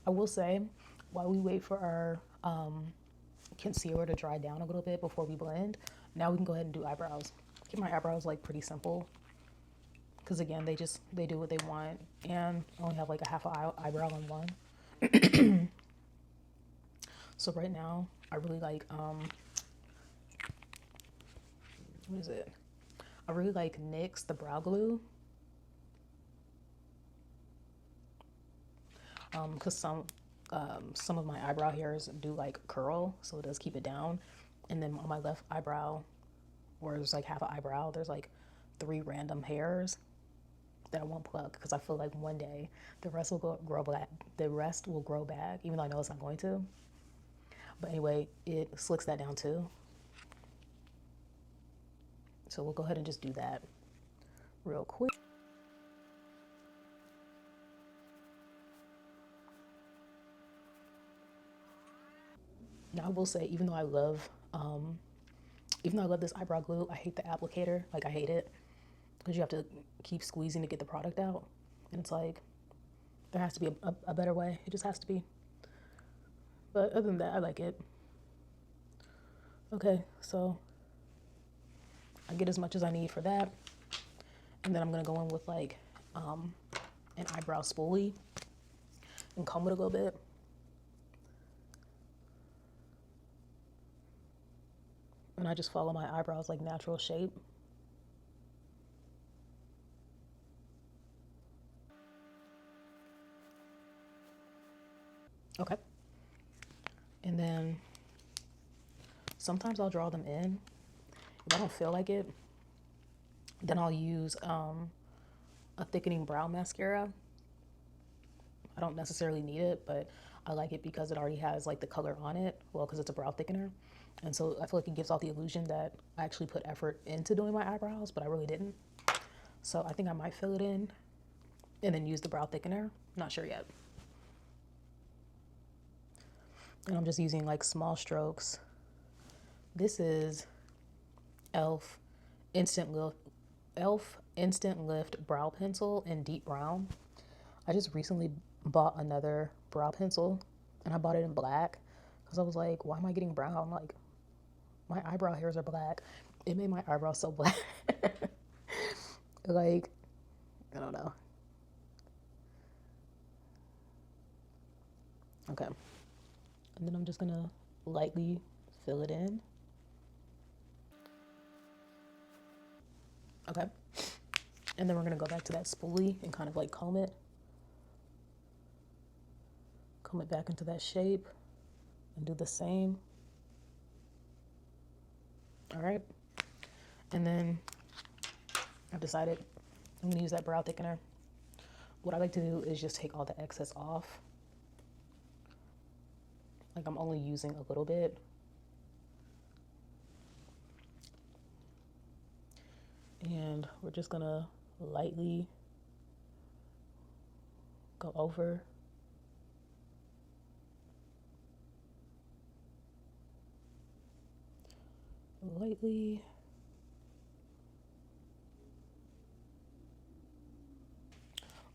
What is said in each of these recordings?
I will say, while we wait for our concealer to dry down a little bit before we blend, now we can go ahead and do eyebrows. Keep my eyebrows like pretty simple, because again, they do what they want, and I only have like a half an eyebrow on one. So right now, I really like what is it? I really like NYX the brow glue, because some of my eyebrow hairs do like curl, so it does keep it down. And then on my left eyebrow, where there's like half an eyebrow, there's like 3 random hairs that I won't pluck because I feel like one day the rest will grow back. The rest will grow back, even though I know it's not going to. But anyway, it slicks that down too. So we'll go ahead and just do that real quick. Now I will say, even though I love this eyebrow glue, I hate the applicator. Like I hate it because you have to keep squeezing to get the product out, and it's like there has to be a better way. It just has to be. But other than that, I like it. Okay, so I get as much as I need for that, and then I'm gonna go in with like an eyebrow spoolie and comb it a little bit. And I just follow my eyebrows like natural shape. Okay. And then sometimes I'll draw them in. If I don't feel like it, then I'll use a thickening brow mascara. I don't necessarily need it, but I like it because it already has like the color on it. Well, because it's a brow thickener. And so I feel like it gives off the illusion that I actually put effort into doing my eyebrows, but I really didn't. So I think I might fill it in and then use the brow thickener. Not sure yet. And I'm just using like small strokes. This is Elf Instant Lift, Elf Instant Lift Brow Pencil in deep brown. I just recently bought another brow pencil and I bought it in black because I was like, why am I getting brown? Like, my eyebrow hairs are black. It made my eyebrows so black. Like, I don't know. Okay. And then I'm just gonna lightly fill it in. Okay. And then we're gonna go back to that spoolie and kind of like comb it. Comb it back into that shape and do the same. All right. And then I've decided I'm gonna use that brow thickener. What I like to do is just take all the excess off. Like I'm only using a little bit. And we're just gonna lightly go over. Lightly.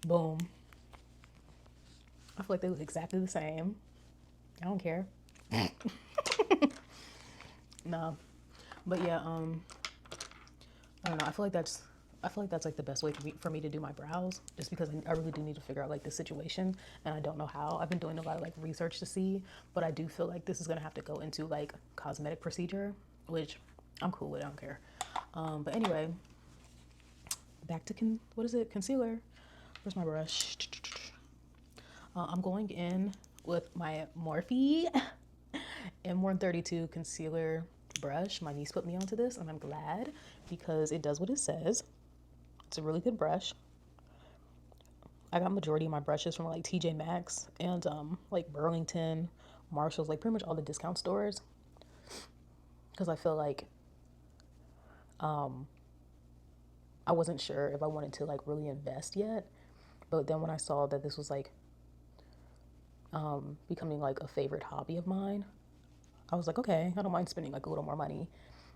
Boom. I feel like they look exactly the same. I don't care. No. But yeah, I don't know. I feel like that's like the best way for me to do my brows, just because I really do need to figure out like the situation, and I don't know how. I've been doing a lot of like research to see, but I do feel like this is gonna have to go into like cosmetic procedure, which I'm cool with. I don't care. But anyway, back to what is it? Concealer. Where's my brush? I'm going in with my Morphe M132 concealer brush. My niece put me onto this, and I'm glad because it does what it says. It's a really good brush. I got majority of my brushes from like TJ Maxx and like Burlington, Marshalls, like pretty much all the discount stores, because I feel like I wasn't sure if I wanted to like really invest yet. But then when I saw that this was like becoming like a favorite hobby of mine, I was like, okay, I don't mind spending like a little more money.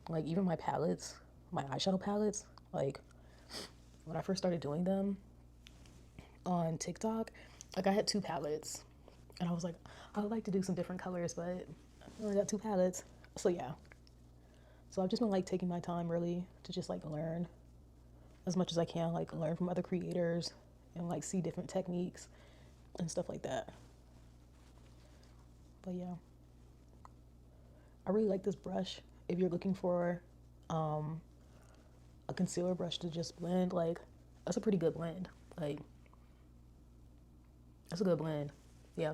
Like even my palettes, my eyeshadow palettes, like when I first started doing them on TikTok, like I had 2 palettes. And I was like, I would like to do some different colors, but I only got 2 palettes. So yeah. So I've just been like taking my time really to just like learn as much as I can, like learn from other creators and like see different techniques and stuff like that. But yeah, I really like this brush. If you're looking for a concealer brush to just blend, like that's a pretty good blend. Like that's a good blend. Yeah.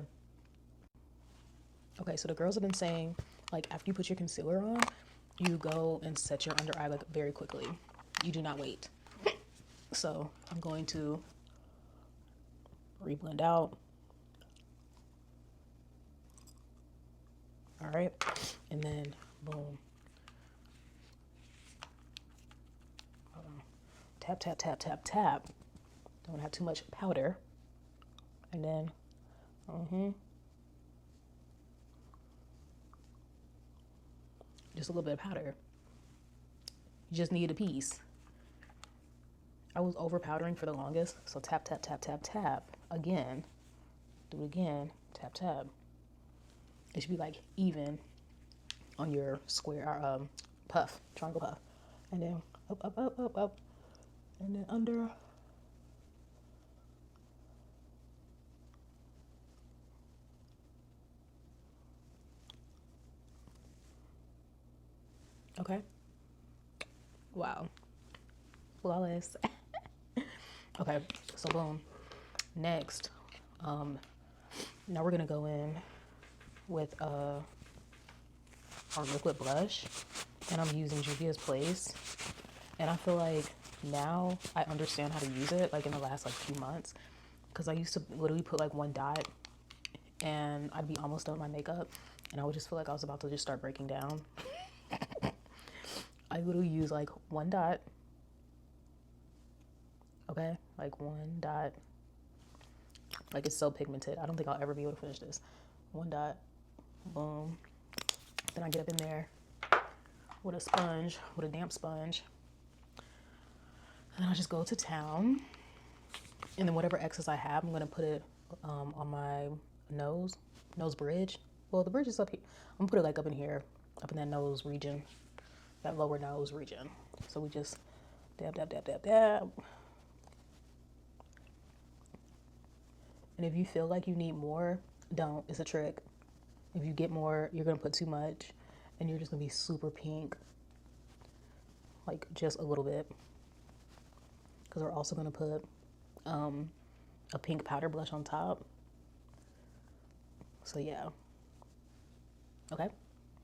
Okay, so the girls have been saying like after you put your concealer on, you go and set your under eye like very quickly. You do not wait. So I'm going to reblend out. All right, and then boom. Tap, tap, tap, tap, tap. Don't have too much powder. And then, just a little bit of powder. You just need a piece. I was over powdering for the longest, so tap, tap, tap, tap, tap. Again, do it again, tap, tap. It should be like even on your square, puff, triangle puff. And then up, up, up, up, up. And then under. Okay. Wow. Flawless. Okay, so boom. Next, now we're gonna go in with our liquid blush, and I'm using Juvia's Place. And I feel like now I understand how to use it, like in the last like few months, because I used to literally put like one dot, and I'd be almost done with my makeup, and I would just feel like I was about to just start breaking down. I literally use like one dot. Okay, like one dot. Like it's so pigmented. I don't think I'll ever be able to finish this. One dot, boom. Then I get up in there with a sponge, with a damp sponge. And then I just go to town. And then whatever excess I have, I'm gonna put it on my nose bridge. Well, the bridge is up here. I'm gonna put it like up in here, up in that nose region, that lower nose region. So we just dab, dab, dab, dab, dab. And if you feel like you need more, don't. It's a trick. If you get more, you're going to put too much and you're just going to be super pink. Like just a little bit. Because we're also going to put a pink powder blush on top. So yeah. Okay.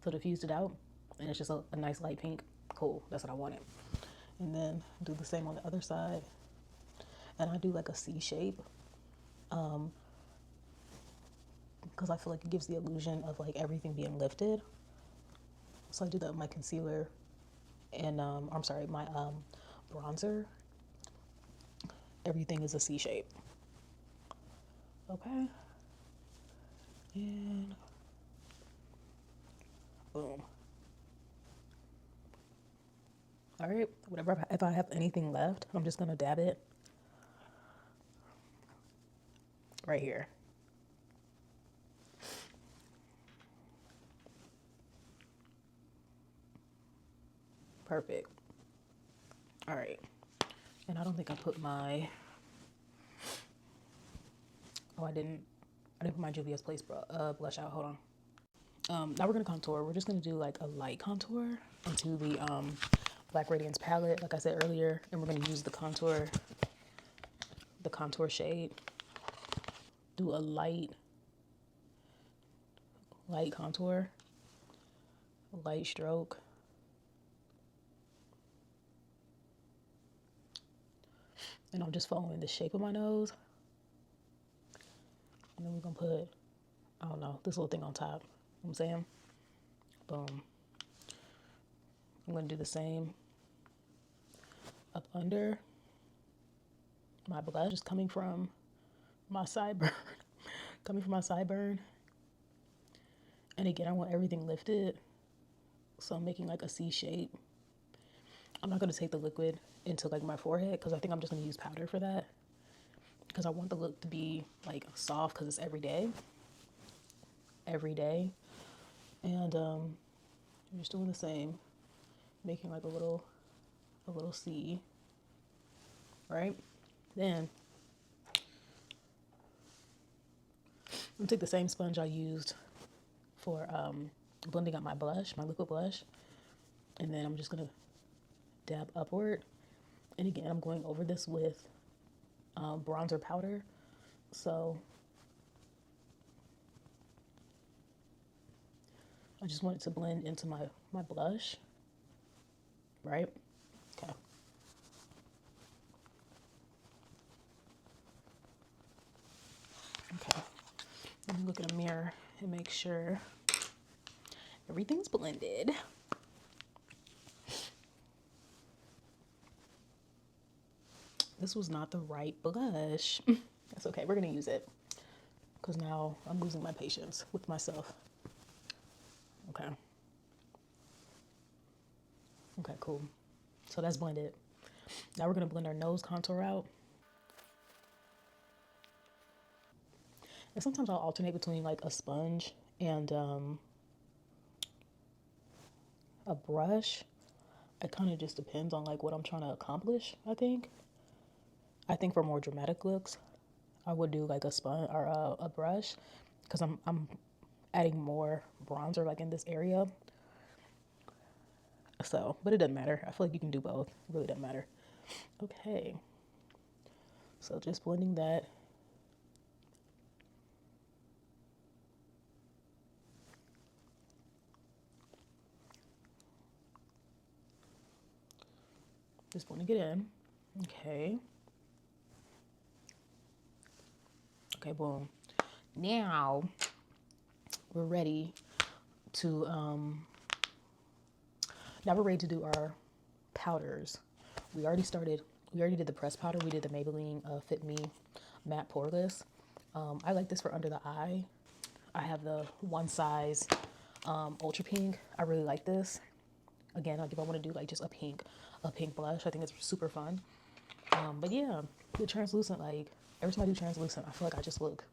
So diffused it out. And it's just a nice light pink. Cool. That's what I wanted. And then do the same on the other side. And I do like a C shape. Because I feel like it gives the illusion of like everything being lifted. So I do that with my concealer and I'm sorry, my bronzer. Everything is a C shape. Okay. And boom. All right, whatever. If I have anything left, I'm just gonna dab it right here. Perfect. All right. And I don't think I put my, oh, I didn't put my Juvia's Place blush out. Hold on. Now we're gonna contour. We're just gonna do like a light contour into the Black Radiance palette, like I said earlier, and we're gonna use the contour shade. Do a light contour, light stroke. And I'm just following the shape of my nose. And then we're gonna put, I don't know, this little thing on top. You know what I'm saying? Boom. I'm gonna do the same up under my blush, just coming from my sideburn. Coming from my sideburn. And again, I want everything lifted. So I'm making like a C shape. I'm not gonna take the liquid into like my forehead because I think I'm just gonna use powder for that. Because I want the look to be like soft because it's every day. every day. And you're just doing the same, making like a little C, right? Then I'm gonna take the same sponge I used for blending up my blush, my liquid blush, and then I'm just gonna dab upward. And again, I'm going over this with bronzer powder. So I just want it to blend into my blush, right? Okay. Okay. Let me look in a mirror and make sure everything's blended. This was not the right blush. That's okay. We're going to use it because now I'm losing my patience with myself. Okay. Okay, cool. So that's blended. Now we're going to blend our nose contour out. And sometimes I'll alternate between like a sponge and a brush. It kind of just depends on like what I'm trying to accomplish, I think. I think for more dramatic looks, I would do like a sponge or a brush because I'm adding more bronzer like in this area. So, but it doesn't matter. I feel like you can do both. It really doesn't matter. Okay. So just blending that. Just blending it in. Okay. Okay, boom. Now we're ready to now we're ready to do our powders. We already did the pressed powder. We did the Maybelline Fit Me Matte Poreless. I like this for under the eye. I have the One Size Ultra Pink. I really like this. Again, like if I want to do like just a pink blush, I think it's super fun. But yeah, the translucent, like every time I do translucent, I feel like I just look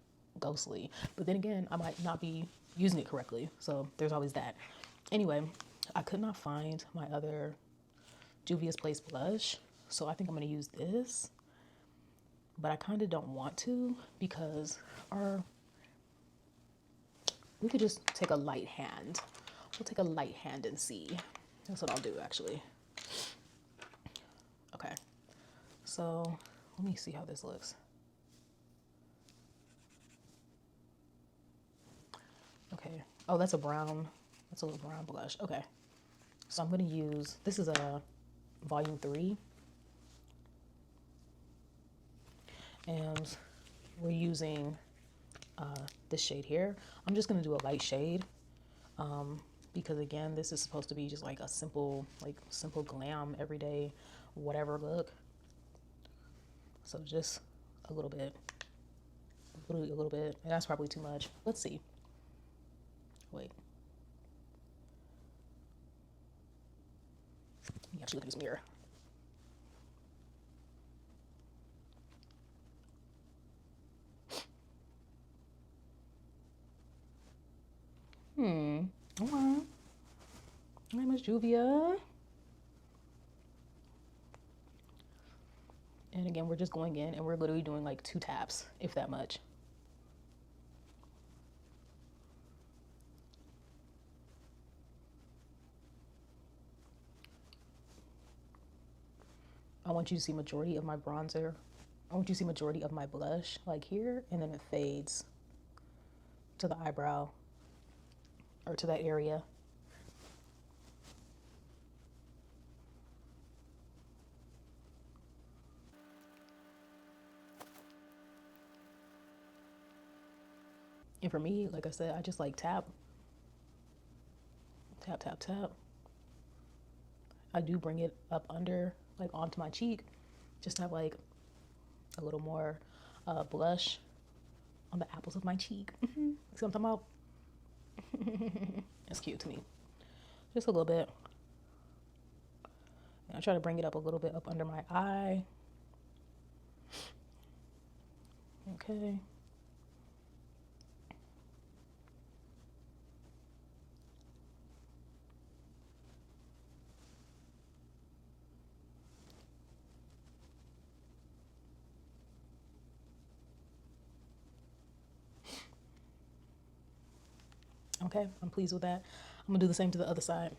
ghostly. But then again, I might not be using it correctly. So there's always that. Anyway, I could not find my other Juvia's Place blush. So I think I'm going to use this. But I kind of don't want to because we could just take a light hand. We'll take a light hand and see. That's what I'll do actually. Okay. So let me see how this looks. Okay. Oh, that's a brown. That's a little brown blush. Okay. So I'm going to use, this is a volume 3. And we're using this shade here. I'm just going to do a light shade because again, this is supposed to be just like a simple glam, everyday, whatever look. So just a little bit, a little bit. And that's probably too much. Let's see. Wait. Let me actually look in this mirror. Okay. Hi, Miss Juvia. And again, we're just going in and we're literally doing like 2 taps, if that much. I want you to see majority of my bronzer. I want you to see majority of my blush, like here, and then it fades to the eyebrow or to that area. And for me, like I said, I just like tap, tap, tap, tap. I do bring it up under, like onto my cheek, just to have like a little more blush on the apples of my cheek. See what I'm talking about? It's cute to me. Just a little bit. And I try to bring it up a little bit up under my eye. Okay. Okay, I'm pleased with that. I'm gonna do the same to the other side.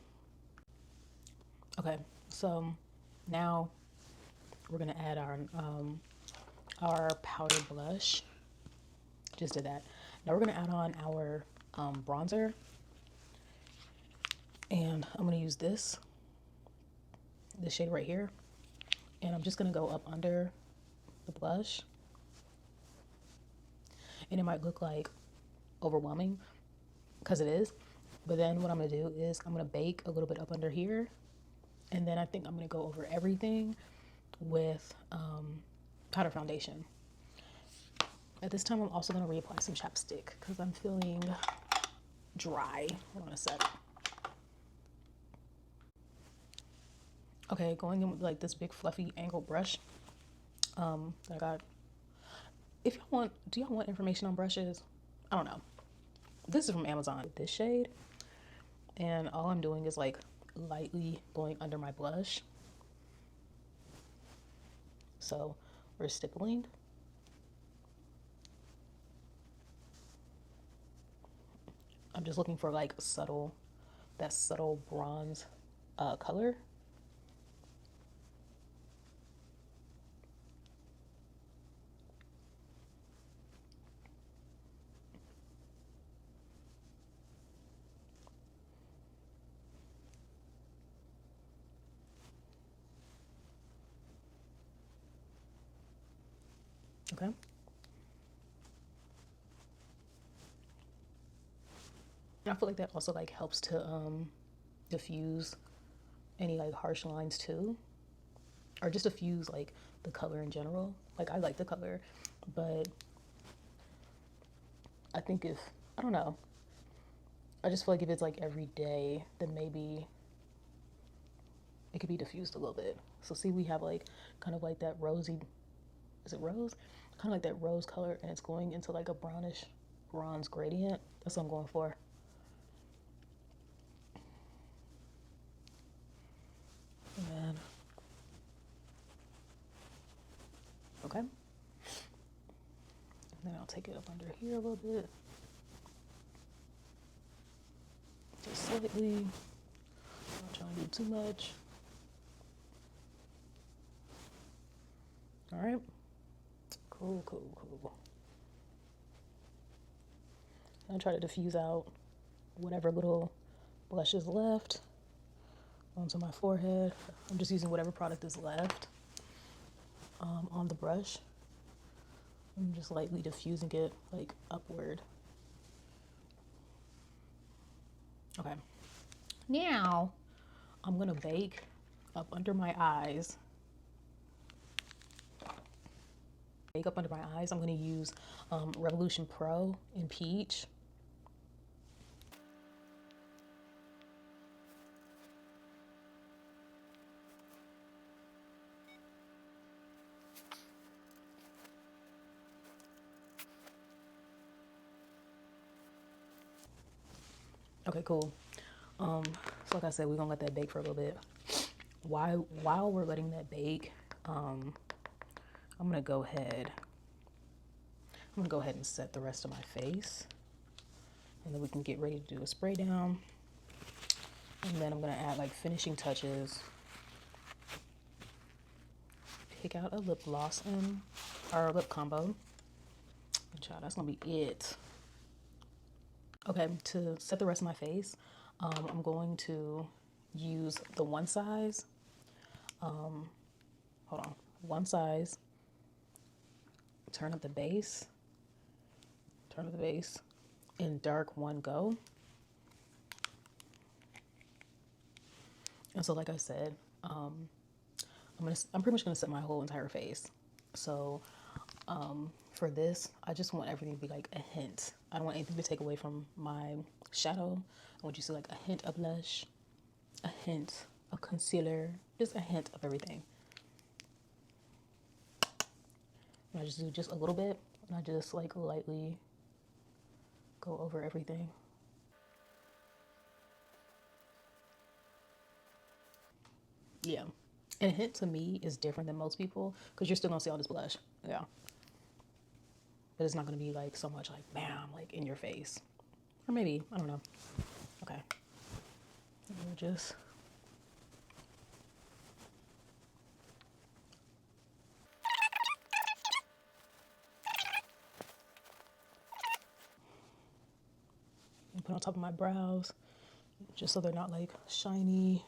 Okay, so now we're gonna add our powder blush. Just did that. Now we're gonna add on our bronzer, and I'm gonna use this shade right here, and I'm just gonna go up under the blush, and it might look like overwhelming because it is, but then what I'm gonna do is I'm gonna bake a little bit up under here, and then I think I'm gonna go over everything with powder foundation. At this time, I'm also gonna reapply some chapstick because I'm feeling dry. Hold on a sec. Okay, going in with like this big fluffy angled brush that I got. If y'all want, do y'all want information on brushes? I don't know. This is from Amazon. This shade, and all I'm doing is like lightly going under my blush. So we're stippling. I'm just looking for like that subtle bronze color. Okay. I feel like that also like helps to diffuse any like harsh lines too, or just diffuse like the color in general. Like I like the color, but I think if, I don't know, I just feel like if it's like every day, then maybe it could be diffused a little bit. So see, we have like kind of like that rosy, is it rose? Kind of like that rose color, and it's going into like a brownish bronze gradient. That's what I'm going for. And okay. And then I'll take it up under here a little bit. Just slightly. Not trying to do too much. All right. Cool, cool, cool. And try to diffuse out whatever little blush is left onto my forehead. I'm just using whatever product is left on the brush. I'm just lightly diffusing it like upward. Okay. Now I'm gonna bake up under my eyes. Bake up under my eyes. I'm gonna use Revolution Pro in Peach. Okay, cool. So like I said, we're gonna let that bake for a little bit. While we're letting that bake, I'm gonna go ahead and set the rest of my face, and then we can get ready to do a spray down. And then I'm gonna add like finishing touches. Pick out a lip gloss and our lip combo. And child, that's gonna be it. Okay, to set the rest of my face, I'm going to use the one size. Hold on, one size. Turn up the base. Turn up the base in dark one go. And so, like I said, I'm pretty much gonna set my whole entire face. So for this, I just want everything to be like a hint. I don't want anything to take away from my shadow. I want you to see like a hint of blush, a hint of concealer, just a hint of everything. And I just do just a little bit, and I just like lightly go over everything. Yeah. And a hint to me is different than most people because you're still gonna see all this blush. Yeah. But it's not gonna be like so much like bam, like in your face. Or maybe, I don't know. Okay. We'll just... put on top of my brows, just so they're not like shiny.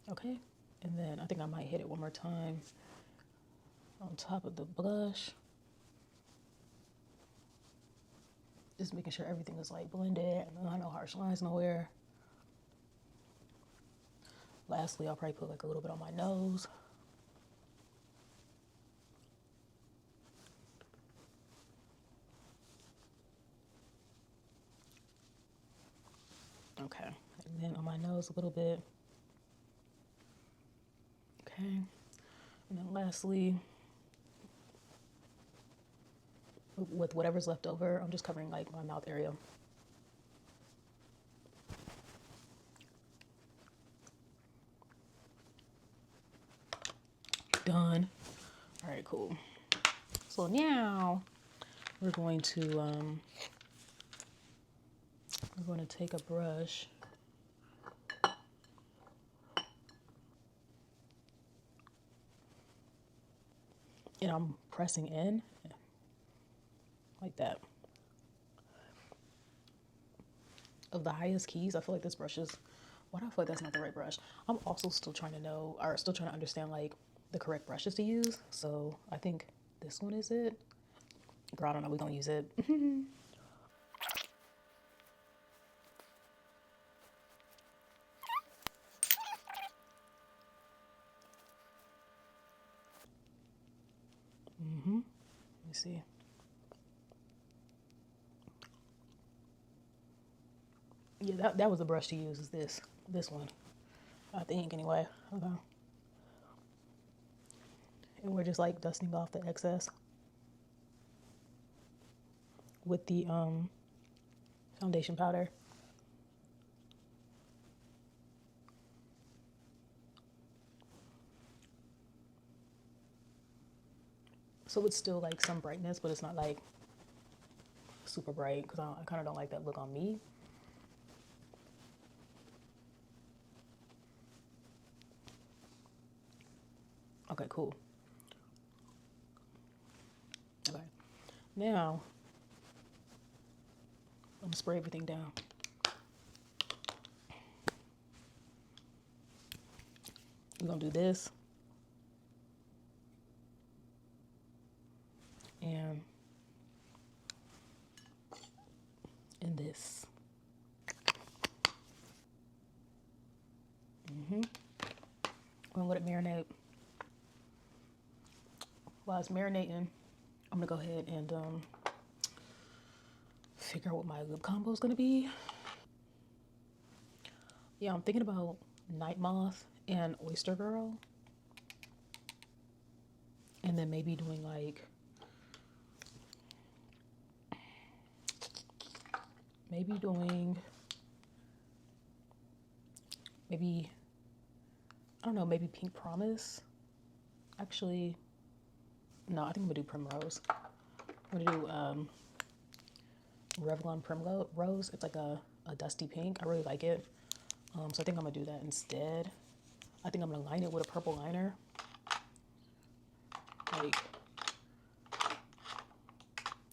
Okay. And then I think I might hit it one more time on top of the blush. Just making sure everything is like blended and no harsh lines nowhere. Lastly, I'll probably put like a little bit on my nose. Okay, and then on my nose a little bit. Okay, and then lastly, with whatever's left over, I'm just covering like my mouth area. Done. All right, cool. So now we're going to take a brush and I'm pressing in like that. Of the highest keys, I feel like this brush is, why do I feel like that's not the right brush? I'm also still trying to know, or still trying to understand like the correct brushes to use. So I think this one is it. Girl, I don't know, we're gonna use it. Let me see. Yeah, that was the brush to use, is this one. I think anyway. Okay. And we're just like dusting off the excess with the foundation powder. So it's still like some brightness, but it's not like super bright because I kind of don't like that look on me. Okay, cool. Okay, now I'm gonna spray everything down. We're gonna do this and this. I'm gonna let it marinate. While it's marinating, I'm gonna go ahead and figure out what my lip combo is gonna be. Yeah, I'm thinking about Night Moth and Oyster Girl. And then maybe doing like, maybe I don't know, maybe Pink Promise. Actually, no, I think I'm gonna do Primrose. I'm gonna do Revlon Primrose. It's like a dusty pink. I really like it. So I think I'm gonna do that instead. I think I'm gonna line it with a purple liner. Like,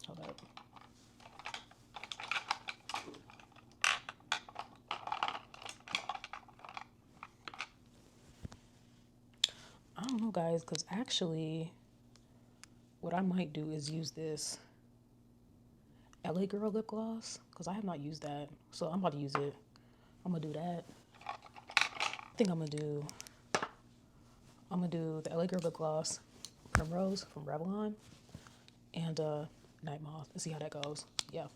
hold up. I don't know, guys, because actually, what I might do is use this LA Girl lip gloss because I have not used that. So I'm about to use it. I'm gonna do that. I think I'm gonna do the LA Girl lip gloss, Primrose from Revlon, and Night Moth and see how that goes. Yeah.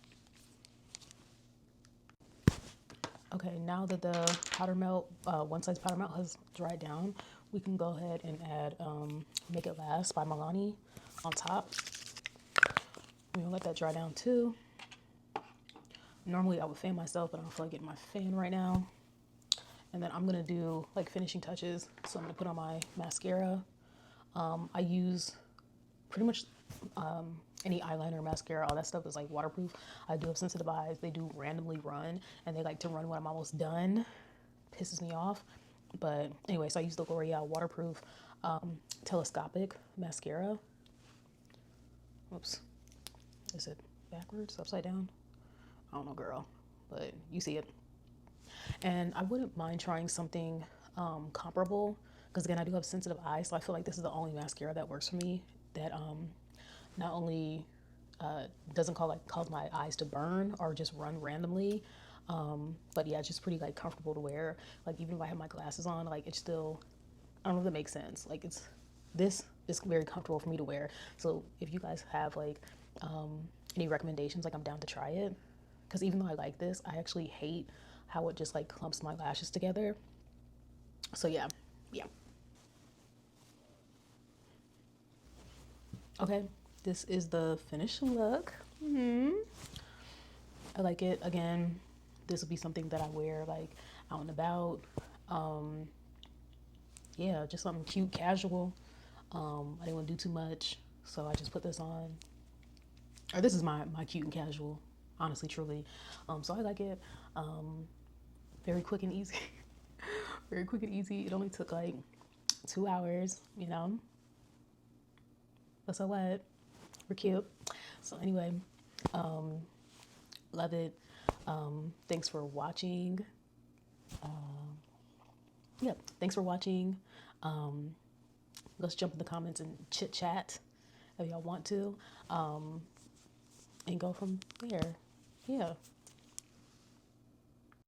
Okay, now that the powder melt, one size powder melt has dried down, we can go ahead and add Make It Last by Milani on top. We're gonna let that dry down too. Normally I would fan myself, but I don't feel like getting my fan right now. And then I'm gonna do like finishing touches. So I'm gonna put on my mascara. I use pretty much any eyeliner, mascara, all that stuff is like waterproof. I do have sensitive eyes. They do randomly run, and they like to run when I'm almost done. Pisses me off. But anyway, so I use the L'Oreal waterproof telescopic mascara. Oops. Is it backwards, upside down? I don't know, girl, but you see it. And I wouldn't mind trying something comparable, because again, I do have sensitive eyes, so I feel like this is the only mascara that works for me, that not only doesn't cause my eyes to burn or just run randomly, but yeah, it's just pretty like comfortable to wear. Like even if I have my glasses on, like it's still, I don't know if that makes sense. Like this is very comfortable for me to wear. So if you guys have like any recommendations, like I'm down to try it. Because even though I like this, I actually hate how it just like clumps my lashes together. So yeah. Okay, this is the finished look. I like it. Again, this will be something that I wear like out and about. Yeah, just something cute, casual. I didn't want to do too much, so I just put this on. Or this is my cute and casual, honestly, truly. So I like it. Very quick and easy. Very quick and easy. It only took like 2 hours, you know. But so what? We're cute. So anyway, love it. Thanks for watching. Yeah, thanks for watching. Let's jump in the comments and chit chat if y'all want to, and go from there. Yeah.